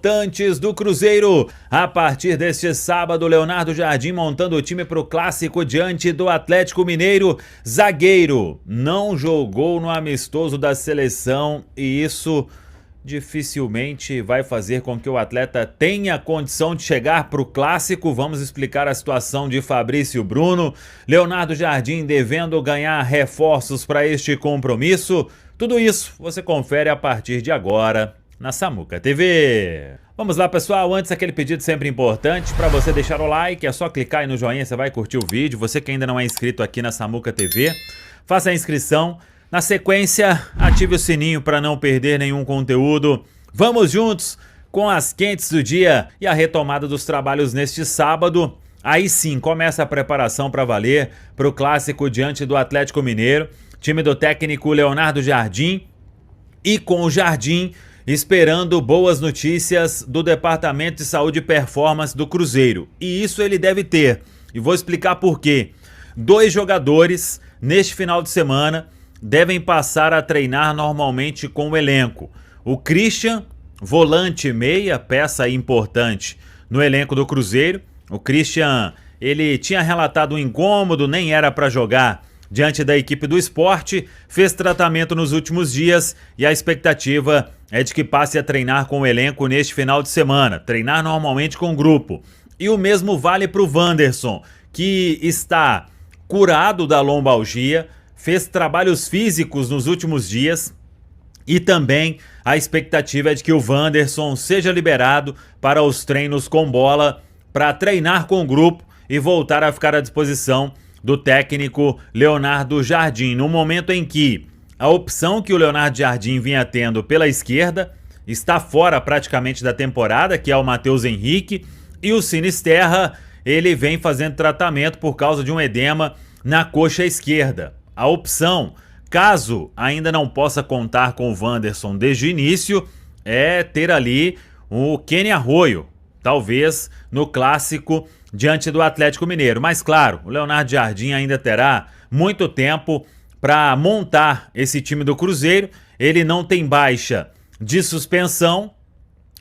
importantes do Cruzeiro. A partir deste sábado, Leonardo Jardim montando o time para o clássico diante do Atlético Mineiro. Zagueiro não jogou no amistoso da seleção e isso dificilmente vai fazer com que o atleta tenha condição de chegar para o clássico. Vamos explicar a situação de Fabrício Bruno. Leonardo Jardim devendo ganhar reforços para este compromisso. Tudo isso você confere a partir de agora na Samuca TV. Vamos lá, pessoal, antes aquele pedido sempre importante para você deixar o like, é só clicar aí no joinha, você vai curtir o vídeo. Você que ainda não é inscrito aqui na Samuca TV, faça a inscrição. Na sequência, ative o sininho para não perder nenhum conteúdo. Vamos juntos com as quentes do dia e a retomada dos trabalhos neste sábado. Aí sim, começa a preparação para valer para o clássico diante do Atlético Mineiro. Time do técnico Leonardo Jardim e com o Jardim esperando boas notícias do Departamento de Saúde e Performance do Cruzeiro. E isso ele deve ter. E vou explicar por quê. 2 jogadores neste final de semana devem passar a treinar normalmente com o elenco. O Christian, volante meia, peça importante no elenco do Cruzeiro. O Christian, ele tinha relatado um incômodo, nem era para jogar diante da equipe do Sport, fez tratamento nos últimos dias e a expectativa é de que passe a treinar com o elenco neste final de semana, treinar normalmente com o grupo. E o mesmo vale para o Wanderson, que está curado da lombalgia, fez trabalhos físicos nos últimos dias e também a expectativa é de que o Wanderson seja liberado para os treinos com bola, para treinar com o grupo e voltar a ficar à disposição do técnico Leonardo Jardim, no momento em que a opção que o Leonardo Jardim vinha tendo pela esquerda está fora praticamente da temporada, que é o Matheus Henrique, e o Sinisterra, ele vem fazendo tratamento por causa de um edema na coxa esquerda. A opção, caso ainda não possa contar com o Wanderson desde o início, é ter ali o Kenny Arroyo, talvez no clássico diante do Atlético Mineiro. Mas claro, o Leonardo Jardim ainda terá muito tempo para montar esse time do Cruzeiro. Ele não tem baixa de suspensão,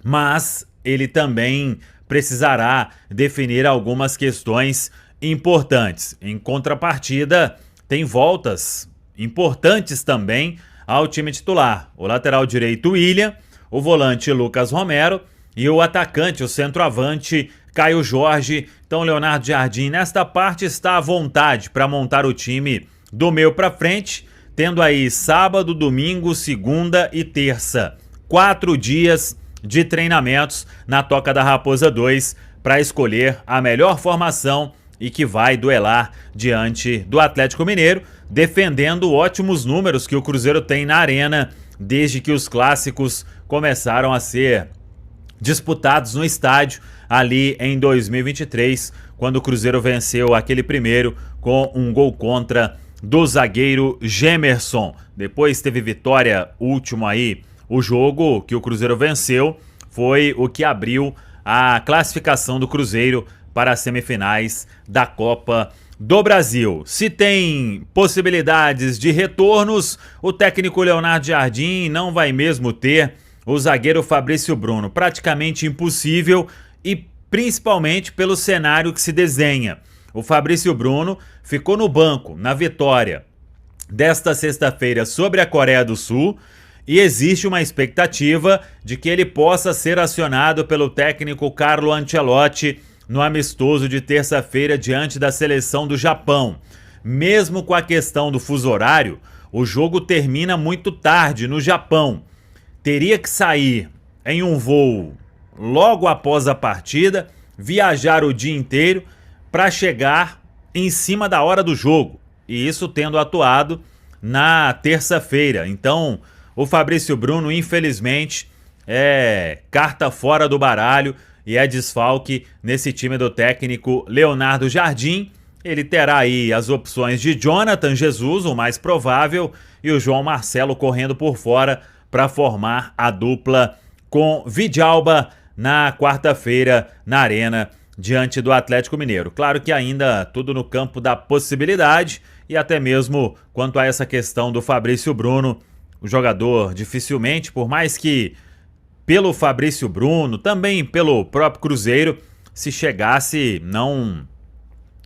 mas ele também precisará definir algumas questões importantes. Em contrapartida, tem voltas importantes também ao time titular. O lateral direito, William, o volante Lucas Romero e o atacante, o centroavante, Caio Jorge. Então, Leonardo Jardim, nesta parte, está à vontade para montar o time do meio para frente, tendo aí sábado, domingo, segunda e terça. 4 dias de treinamentos na Toca da Raposa 2 para escolher a melhor formação e que vai duelar diante do Atlético Mineiro, defendendo ótimos números que o Cruzeiro tem na arena desde que os clássicos começaram a ser disputados no estádio ali em 2023, quando o Cruzeiro venceu aquele primeiro com um gol contra do zagueiro Gemerson. Depois teve vitória, último aí, o jogo que o Cruzeiro venceu foi o que abriu a classificação do Cruzeiro para as semifinais da Copa do Brasil. Se tem possibilidades de retornos, o técnico Leonardo Jardim não vai mesmo ter o zagueiro Fabrício Bruno. Praticamente impossível e principalmente pelo cenário que se desenha. O Fabrício Bruno ficou no banco na vitória desta sexta-feira sobre a Coreia do Sul e existe uma expectativa de que ele possa ser acionado pelo técnico Carlo Ancelotti no amistoso de terça-feira diante da seleção do Japão. Mesmo com a questão do fuso horário, o jogo termina muito tarde no Japão. Teria que sair em um voo logo após a partida, viajar o dia inteiro para chegar em cima da hora do jogo. E isso tendo atuado na terça-feira. Então, o Fabrício Bruno, infelizmente, é carta fora do baralho e é desfalque nesse time do técnico Leonardo Jardim. Ele terá aí as opções de Jonathan Jesus, o mais provável, e o João Marcelo correndo por fora para formar a dupla com Vidalba na quarta-feira na Arena diante do Atlético Mineiro. Claro que ainda tudo no campo da possibilidade e até mesmo quanto a essa questão do Fabrício Bruno, o jogador dificilmente, por mais que pelo Fabrício Bruno, também pelo próprio Cruzeiro, se chegasse, não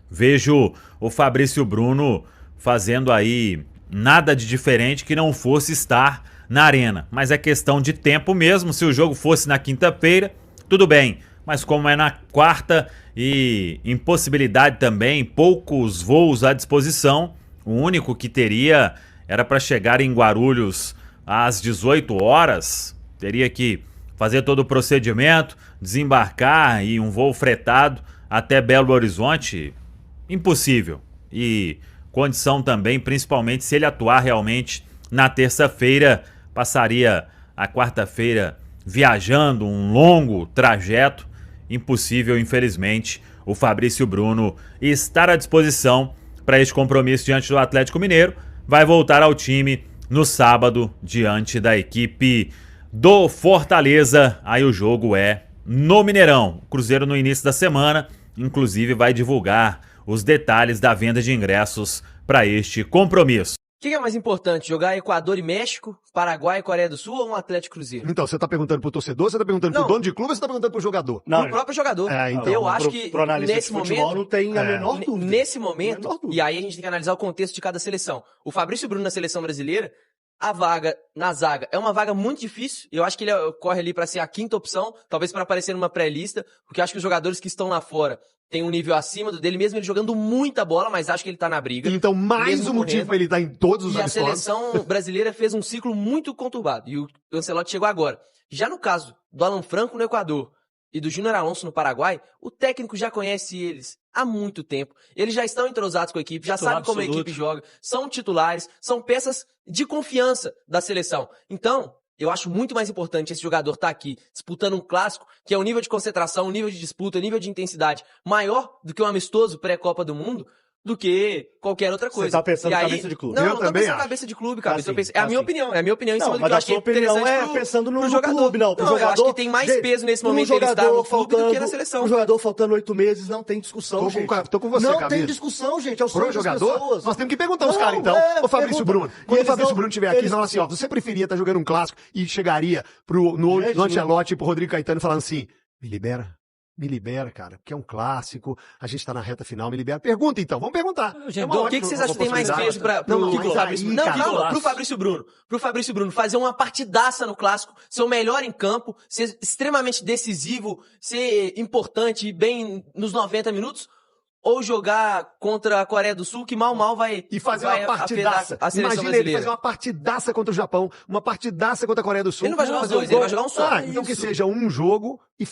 vejo o Fabrício Bruno fazendo aí nada de diferente que não fosse estar na arena. Mas é questão de tempo mesmo. Se o jogo fosse na quinta-feira, tudo bem. Mas como é na quarta e impossibilidade também, poucos voos à disposição, o único que teria era para chegar em Guarulhos às 18 horas. Teria que fazer todo o procedimento, desembarcar e um voo fretado até Belo Horizonte. Impossível. E condição também, principalmente se ele atuar realmente na terça-feira, passaria a quarta-feira viajando um longo trajeto. Impossível, infelizmente, o Fabrício Bruno estar à disposição para este compromisso diante do Atlético Mineiro. Vai voltar ao time no sábado diante da equipe do Fortaleza. Aí o jogo é no Mineirão. O Cruzeiro no início da semana, inclusive, vai divulgar os detalhes da venda de ingressos para este compromisso. O que é mais importante, jogar Equador e México, Paraguai e Coreia do Sul ou um Atlético Cruzeiro? Então, você tá perguntando pro torcedor, você tá perguntando pro dono de clube ou você tá perguntando pro jogador? Não, pro próprio jogador. Então, eu acho que nesse momento não tem a menor dúvida. Nesse momento, e aí a gente tem que analisar o contexto de cada seleção. O Fabrício Bruno na seleção brasileira, a vaga na zaga é uma vaga muito difícil. Eu acho que ele corre ali para ser a quinta opção, talvez para aparecer numa pré-lista, porque eu acho que os jogadores que estão lá fora têm um nível acima do dele, mesmo ele jogando muita bola, mas acho que ele tá na briga. Então, mais um motivo para ele estar em todos os amistosos. E a seleção brasileira fez um ciclo muito conturbado, e o Ancelotti chegou agora. Já no caso do Alan Franco no Equador e do Júnior Alonso no Paraguai, o técnico já conhece eles há muito tempo. Eles já estão entrosados com a equipe, já sabem como a equipe joga, são titulares, são peças de confiança da seleção. Então, eu acho muito mais importante esse jogador estar aqui disputando um clássico, que é um nível de concentração, um nível de disputa, um nível de intensidade maior do que um amistoso pré-Copa do Mundo, do que qualquer outra coisa. Você tá pensando em cabeça de clube. Não, eu não tô também pensando em acho. cabeça de clube, cara. É a minha opinião em cima do que mas eu a achei sua opinião interessante pensando no jogador. clube, não. Pro jogador, eu acho que tem mais peso nesse momento ele estar no clube do que na seleção. O jogador faltando 8 meses não tem discussão, gente. Tô com você, Não Camilo. tem discussão, gente. É o sonho Pro das jogador, pessoas. nós temos que perguntar os caras, então. Ô, Fabrício Bruno, quando o Fabrício Bruno estiver aqui, fala assim, ó, você preferia estar jogando um clássico e chegaria no Ancelotti e pro Rodrigo Caetano falando assim, me libera, cara, porque é um clássico, a gente tá na reta final, me libera. Pergunta então, vamos perguntar. O que vocês acham que tem mais peso pro Fabrício Bruno? Pro Fabrício Bruno fazer uma partidaça no clássico, ser o melhor em campo, ser extremamente decisivo, ser importante e bem nos 90 minutos? Ou jogar contra a Coreia do Sul, que mal vai e fazer uma partidaça. Imagina ele fazer uma partidaça contra o Japão, uma partidaça contra a Coreia do Sul. Ele não vai jogar os dois, ele vai jogar um só. Então que seja um jogo e